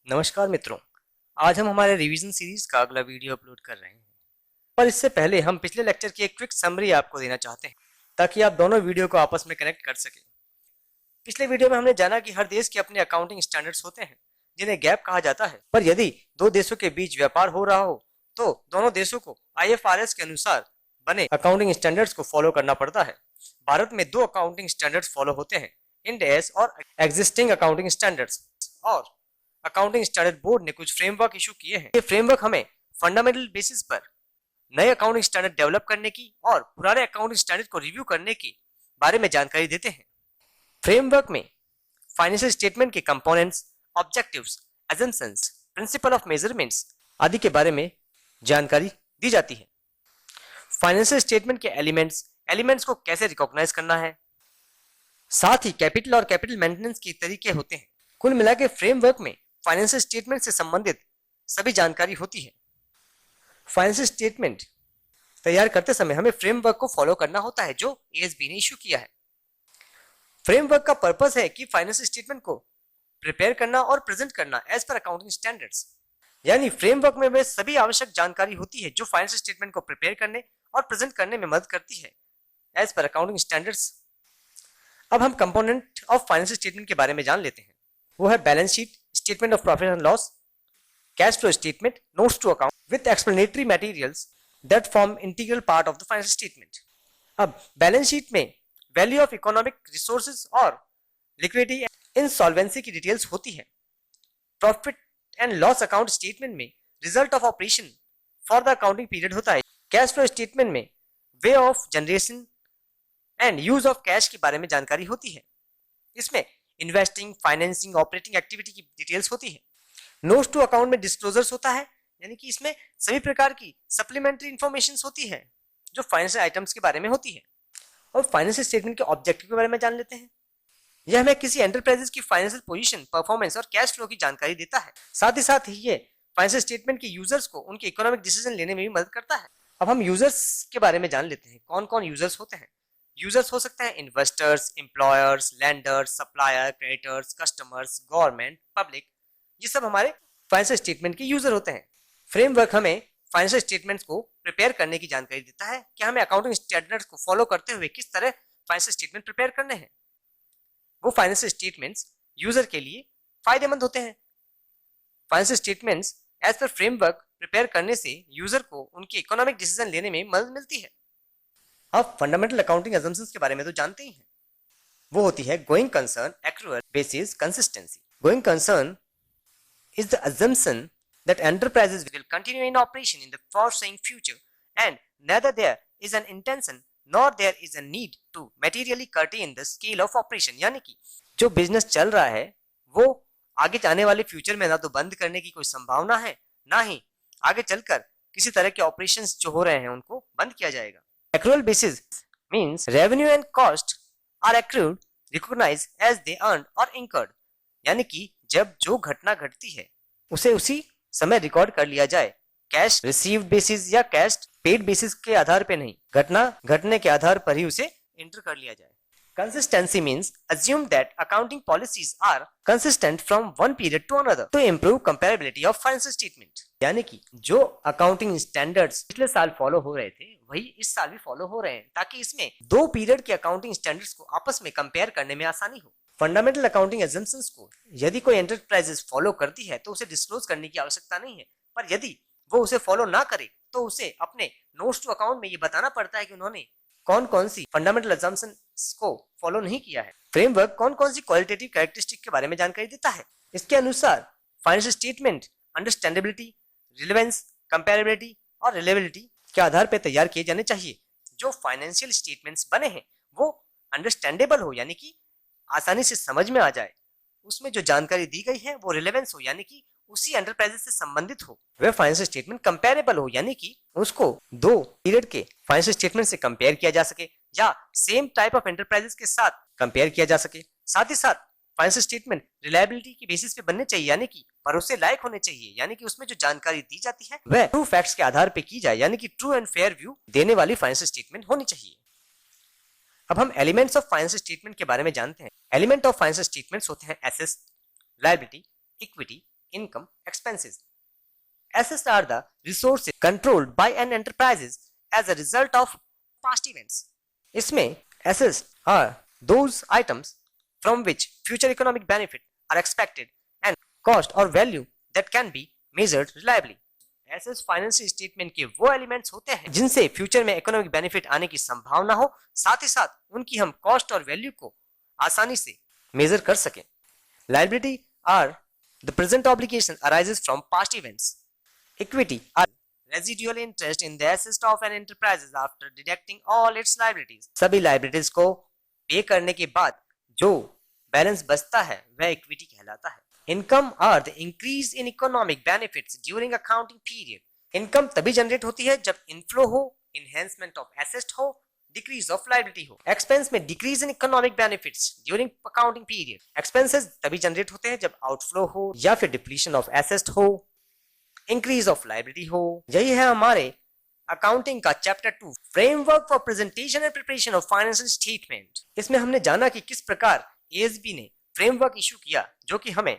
नमस्कार मित्रों। आज हम हमारे रिवीजन सीरीज का अगला वीडियो अपलोड कर रहे हैं, पर इससे पहले हम पिछले लेक्चर की एक क्विक समरी आपको देना चाहते हैं ताकि आप दोनों वीडियो को आपस में कनेक्ट कर सकें। पिछले वीडियो में हमने जाना कि हर देश के अपने अकाउंटिंग स्टैंडर्ड्स होते हैं जिन्हें गैप कहा जाता है, पर यदि दो देशों के बीच व्यापार हो रहा हो तो दोनों देशों को IFRS के अनुसार बने अकाउंटिंग स्टैंडर्ड्स को फॉलो करना पड़ता है। भारत में दो अकाउंटिंग स्टैंडर्ड्स फॉलो होते हैं, इंड एस और एग्जिस्टिंग अकाउंटिंग स्टैंडर्ड्स। और अकाउंटिंग स्टैंडर्ड बोर्ड ने कुछ फ्रेमवर्क इशू किए हैं। ये फ्रेमवर्क हमें फंडामेंटल बेसिस पर नए अकाउंटिंग स्टैंडर्ड डेवलप करने की और पुराने अकाउंटिंग स्टैंडर्ड को रिव्यू करने के बारे में जानकारी देते हैं। फ्रेमवर्क में फाइनेंशियल स्टेटमेंट के components, objectives, assumptions, principle of measurements आदि के बारे में जानकारी दी जाती है। फाइनेंशियल स्टेटमेंट के एलिमेंट्स को कैसे रिकॉग्नाइज करना है, साथ ही कैपिटल और कैपिटल मेंटेनेंस के तरीके होते हैं। कुल मिला के फ्रेमवर्क में फाइनेंशियल स्टेटमेंट से संबंधित सभी जानकारी होती है। फाइनेंशियल स्टेटमेंट तैयार करते समय हमें फ्रेमवर्क को फॉलो करना होता है जो ASB ने इशू किया है। फ्रेमवर्क का पर्पस है कि फाइनेंशियल स्टेटमेंट को प्रिपेयर करना और प्रेजेंट करना एज पर अकाउंटिंग स्टैंडर्ड्स, यानी फ्रेमवर्क में वे सभी आवश्यक जानकारी होती है जो फाइनेंशियल स्टेटमेंट को प्रिपेयर करने और प्रेजेंट करने में मदद करती है एज पर अकाउंटिंग स्टैंडर्ड्स। अब हम कंपोनेंट ऑफ फाइनेंशियल स्टेटमेंट के बारे में जान लेते हैं। वो है balance sheet, statement of profit and loss, cash flow statement, notes to account with explanatory materials that form integral part of the financial statement. अब बैलेंस शीट में वैल्यू ऑफ इकोनॉमिक रिसोर्सेज और लिक्विडिटी, इंसॉल्वेंसी की details होती है। Profit and loss account statement में result of operation for the accounting period होता है। Cash flow statement में way of generation and use of cash के बारे में जानकारी होती है। इसमें इन्वेस्टिंग, फाइनेंसिंग, ऑपरेटिंग एक्टिविटी की डिटेल्स होती है। नोट्स टू अकाउंट में डिस्क्लोजर्स होता है, यानी कि इसमें सभी प्रकार की सप्लीमेंट्री इंफॉर्मेशन होती है जो फाइनेंशियल आइटम्स के बारे में होती है। और फाइनेंशियल स्टेटमेंट के ऑब्जेक्टिव के बारे में जान लेते हैं। यह हमें किसी एंटरप्राइजेस की फाइनेंशियल पोजीशन, परफॉर्मेंस और कैश फ्लो की जानकारी देता है। साथ ही ये फाइनेंशियल स्टेटमेंट के यूजर्स को उनके इकोनॉमिक डिसीजन लेने में भी मदद करता है। अब हम यूजर्स के बारे में जान लेते हैं। कौन कौन यूजर्स होते हैं। यूजर्स हो सकते हैं investors, employers, lenders, supplier, creditors, customers, government, public. ये सब हमारे फाइनेंशियल स्टेटमेंट के यूजर होते हैं। फ्रेमवर्क हमें फाइनेंशियल स्टेटमेंट्स को प्रिपेयर करने की जानकारी देता है कि हमें अकाउंटिंग स्टैंडर्ड्स को फॉलो करते हुए किस तरह फाइनेंशियल स्टेटमेंट प्रिपेयर करने हैं। वो फाइनेंशियल स्टेटमेंट्स यूजर के लिए फायदेमंद होते हैं। फाइनेंशियल स्टेटमेंट्स एज पर फ्रेमवर्क प्रिपेयर करने से यूजर को उनके इकोनॉमिक डिसीजन लेने में मदद मिलती है। अब फंडामेंटल अकाउंटिंग असम्पशंस के बारे में तो जानते ही हैं। वो होती है going concern, accrual, basis, consistency. Going concern is the assumption that enterprises will continue in operation in the foreseeing future and neither there is an intention nor there is a need to materially curtail the scale of operation। यानी कि जो business चल रहा है वो आगे जाने वाले फ्यूचर में ना तो बंद करने की कोई संभावना है, ना ही आगे चलकर किसी तरह के ऑपरेशंस जो हो रहे हैं उनको बंद किया जाएगा। Accrual basis means revenue and cost are accrued, recognized as they earned or incurred। यानी कि जब जो घटना घटती है उसे उसी समय रिकॉर्ड कर लिया जाए, कैश रिसीव्ड बेसिस या कैश पेड बेसिस के आधार पे नहीं, घटना घटने के आधार पर ही उसे एंटर कर लिया जाए। Consistency means assume that accounting policies are consistent from one period to another to improve comparability of financial statement। यानी कि जो अकाउंटिंग स्टैंडर्ड्स पिछले साल फॉलो हो रहे थे वही इस साल भी फॉलो हो रहे हैं ताकि इसमें दो पीरियड के अकाउंटिंग स्टैंडर्ड्स को आपस में कंपेयर करने में आसानी हो। फंडामेंटल अकाउंटिंग असम्पशंस को यदि कोई एंटरप्राइजेस फॉलो करती है तो उसे डिस्क्लोज करने की आवश्यकता नहीं है, पर यदि वो उसे फॉलो ना करे तो उसे अपने नोट्स टू अकाउंट में ये बताना पड़ता है कि उन्होंने कौन कौन सी फंडामेंटल असम्पशंस को फॉलो नहीं किया है। फ्रेमवर्क कौन कौन सी क्वालिटेटिव कैरेक्टरिस्टिक के बारे में जानकारी देता है। इसके अनुसार financial statement understandability, relevance, comparability और रिलेबिलिटी के आधार पर तैयार किए जाने चाहिए। जो फाइनेंशियल स्टेटमेंट्स बने हैं वो अंडरस्टैंडेबल हो, यानी कि आसानी से समझ में आ जाए। उसमें जो जानकारी दी गई है वो रिलेवेंस हो, यानी कि उसी एंटरप्राइजेस से संबंधित हो। वह फाइनेंशियल स्टेटमेंट कंपेरेबल हो, यानी कि उसको दो पीरियड के फाइनेंशियल स्टेटमेंट से कंपेयर किया जा सके या सेम टाइप ऑफ एंटरप्राइजेस के साथ कंपेयर किया जा सके। साथ ही साथ फाइनेंशियल स्टेटमेंट रिलायबिलिटी की बेसिस पे बनने चाहिए, यानी कि भरोसे लायक होने चाहिए, यानी कि उसमें जो जानकारी दी जाती है वह ट्रू फैक्ट्स के आधार पे की जाए, यानी कि ट्रू एंड फेयर व्यू देने वाली फाइनेंशियल स्टेटमेंट होनी चाहिए। अब हम एलिमेंट्स ऑफ फाइनेंशियल स्टेटमेंट के बारे में जानते हैं। एलिमेंट ऑफ फाइनेंशियल स्टेटमेंट्स होते हैं assets, liability, equity, income, expenses. Assets are the resources controlled by an enterprises as a result of past events. इसमें assets are those items from which future economic benefit are expected and cost or value that can be measured reliably. Assets financial statement के वो elements होते हैं जिनसे future में economic benefit आने की संभावना हो, साथ ही साथ उनकी हम कॉस्ट और वैल्यू को आसानी से मेजर कर सकें. Liability are the present obligation arises from past events. Equity are residual interest in the assets of an enterprise after deducting all its liabilities. सभी लायबिलिटीज को पे करने के बाद जो बैलेंस बचता है वह इक्विटी कहलाता है. Income are the increase in economic benefits during accounting period. Income तभी जनरेट होती है जब इनफ्लो हो, enhancement of assets हो, decrease of liability हो. Expense में decrease in economic benefits during accounting period. Expenses तभी जनरेट होते हैं जब outflow हो या फिर depletion of assets हो, increase of liability हो. यही है हमारे अकाउंटिंग का chapter 2, framework for presentation and preparation of financial statement. इसमें हमने जाना कि किस प्रकार एएसबी ने फ्रेमवर्क इशू किया जो कि हमें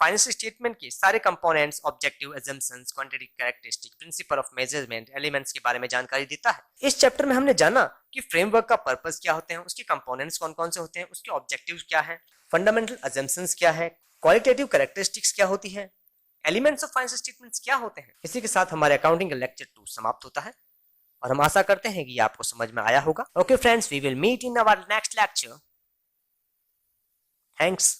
फाइनेंशियल स्टेटमेंट के सारे components, objective, assumptions, quantitative characteristic, principle of measurement, elements के बारे में जानकारी देता है. इस चैप्टर में हमने जाना कि फ्रेमवर्क का पर्पस क्या होते हैं, उसके कंपोनेंट्स कौन कौन से होते हैं, उसके ऑब्जेक्टिव्स क्या हैं, फंडामेंटल अजम्पशंस क्या है, क्वालिटेटिव कैरेक्टरिस्टिक्स क्या होती है, एलिमेंट्स ऑफ फाइनेंशियल स्टेटमेंट्स क्या होते हैं. इसी के साथ हमारे अकाउंटिंग का लेक्चर 2 समाप्त होता है और हम आशा करते हैं कि ये आपको समझ में आया होगा. Okay friends, we will meet in our next lecture. Thanks.